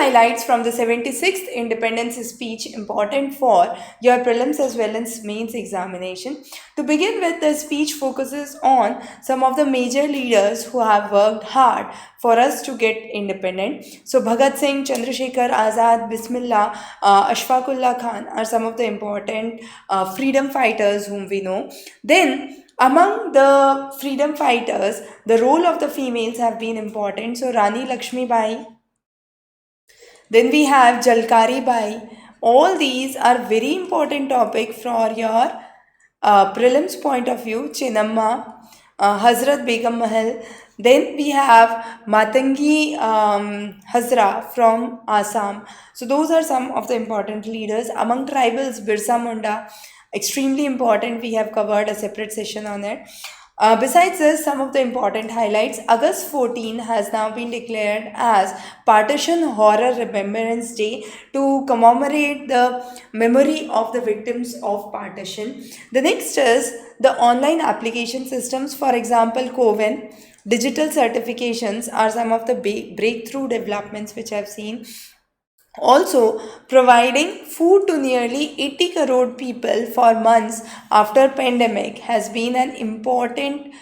highlights from the 76th Independence speech important for your prelims as well as mains examination. To begin with, the speech focuses on some of the major leaders who have worked hard for us to get independent. So Bhagat Singh, Chandrasekhar Azad, Bismillah, Ashfaqullah Khan are some of the important freedom fighters whom we know. Then among the freedom fighters, the role of the females have been important. So Rani Lakshmi Bai, then we have Jalkari Bai. All these are very important topic for your prelims point of view. Chinamma, Hazrat Begum Mahal. Then we have Matangi Hazra from Assam. So those are some of the important leaders. Among tribals, Birsa Munda, extremely important. We have covered a separate session on it. Besides this, some of the important highlights. August 14 has now been declared as Partition Horror Remembrance Day to commemorate the memory of the victims of partition. The next is the online application systems, for example, CoWIN. Digital certifications are some of the breakthrough developments which I've seen. Also, providing food to nearly 80 crore people for months after pandemic has been an important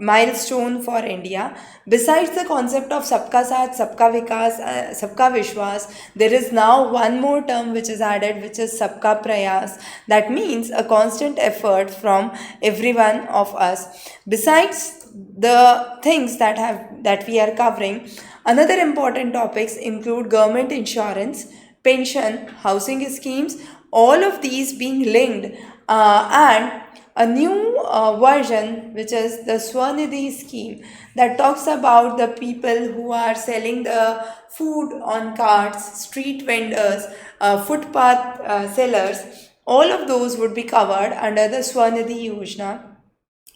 milestone for India. Besides the concept of Sabka Saath, Sabka Vikas, Sabka Vishwas, there is now one more term which is added, which is Sabka Prayas. That means a constant effort from every one of us. Besides the things that we are covering, another important topics include government insurance, pension, housing schemes, all of these being linked, and a new version which is the Swanidhi scheme that talks about the people who are selling the food on carts, street vendors, footpath sellers. All of those would be covered under the Swanidhi Yojana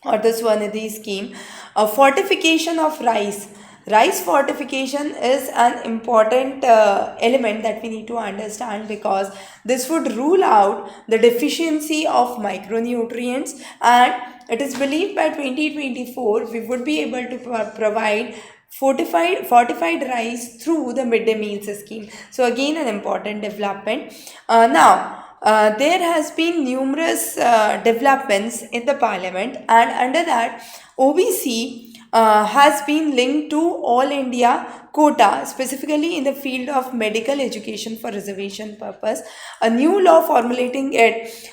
or the Swanidhi scheme. A fortification of rice. Rice fortification is an important element that we need to understand, because this would rule out the deficiency of micronutrients, and it is believed by 2024 we would be able to provide fortified rice through the midday meals scheme. So again, an important development. There has been numerous developments in the parliament, and under that, OBC has been linked to All India quota, specifically in the field of medical education for reservation purpose. A new law formulating it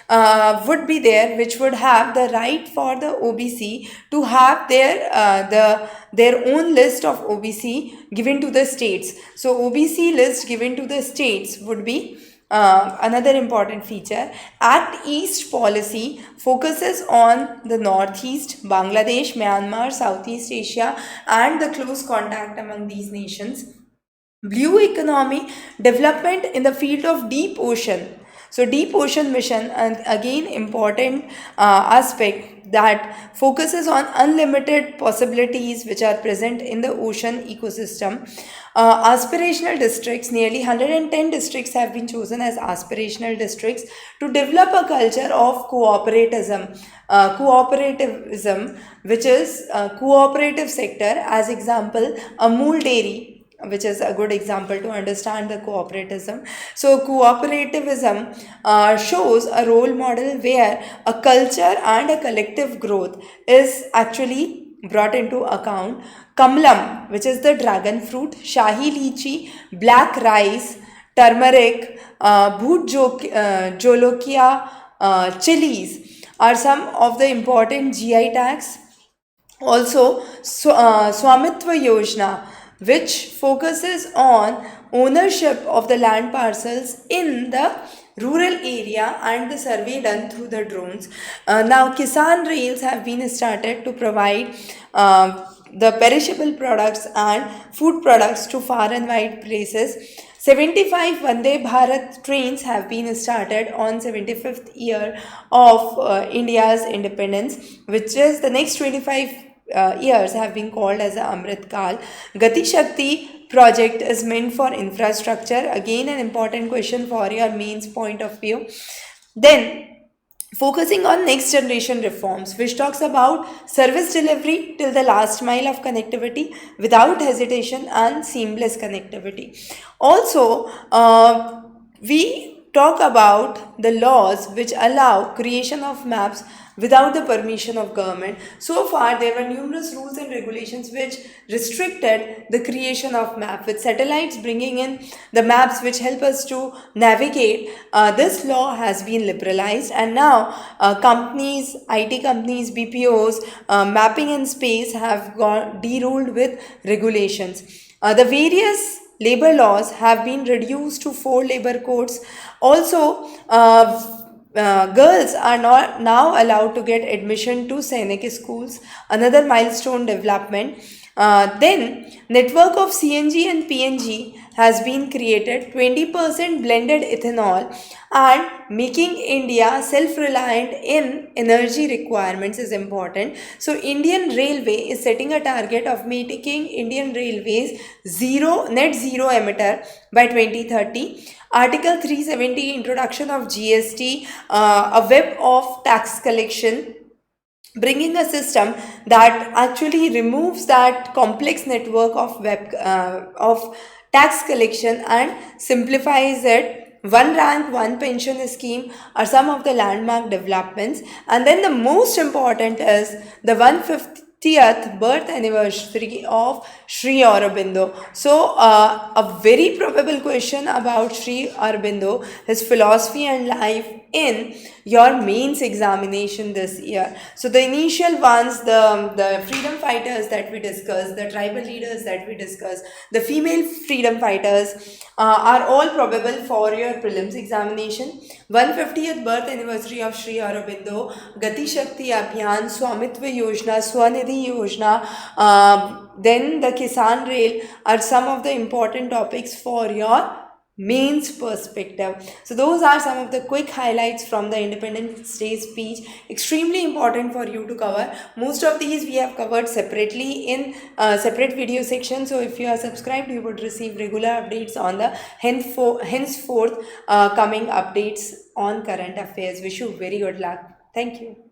would be there, which would have the right for the OBC to have their own list of OBC given to the states. So OBC list given to the states would be another important feature. Act East policy focuses on the Northeast, Bangladesh, Myanmar, Southeast Asia, and the close contact among these nations. Blue economy development in the field of deep ocean. So deep ocean mission, and again important aspect that focuses on unlimited possibilities which are present in the ocean ecosystem. Aspirational districts, nearly 110 districts have been chosen as aspirational districts to develop a culture of cooperativism, which is cooperative sector. As example, Amul Dairy, which is a good example to understand the cooperativism. So cooperativism shows a role model where a culture and a collective growth is actually brought into account. Kamlam, which is the dragon fruit, Shahi lychee, black rice, turmeric, bhoot jolokia, chilies are some of the important GI tags. Also, Swamitva Yojana, which focuses on ownership of the land parcels in the rural area and the survey done through the drones. Now, Kisan Rails have been started to provide the perishable products and food products to far and wide places. 75 Vande Bharat trains have been started on 75th year of India's independence, which is the next 25 years have been called as the Amrit Kal. Gati Shakti project is meant for infrastructure. Again, an important question for your mains point of view. Then focusing on next generation reforms, which talks about service delivery till the last mile of connectivity without hesitation and seamless connectivity. Also, we talk about the laws which allow creation of maps without the permission of government. So far there were numerous rules and regulations which restricted the creation of map, with satellites bringing in the maps which help us to navigate. This law has been liberalized, and now companies, IT companies, BPOs, mapping in space have gone deruled with regulations. The various labor laws have been reduced to 4 labor codes. Also, girls are not now allowed to get admission to Sainik schools, another milestone development. Then, network of CNG and PNG has been created, 20% blended ethanol, and making India self-reliant in energy requirements is important. So, Indian Railway is setting a target of making Indian Railways net zero emitter by 2030. Article 370, introduction of GST, a web of tax collection, bringing a system that actually removes that complex network of tax collection and simplifies it. One rank, one pension scheme are some of the landmark developments. And then the most important is the 150th birth anniversary of Sri Aurobindo. So, a very probable question about Sri Aurobindo, his philosophy and life in your mains examination this year. So the initial ones, the freedom fighters that we discussed, the tribal leaders that we discussed, the female freedom fighters are all probable for your prelims examination. 150th birth anniversary of Sri Aurobindo, Gati Shakti Abhiyan, Swamitva Yojana, Swanidhi Yojana, then the Kisan Rail are some of the important topics for your mains perspective. So those are some of the quick highlights from the Independence Day speech, extremely important for you to cover. Most of these we have covered separately in separate video sections. So if you are subscribed, you would receive regular updates on the henceforth coming updates on current affairs. Wish you very good luck. Thank you.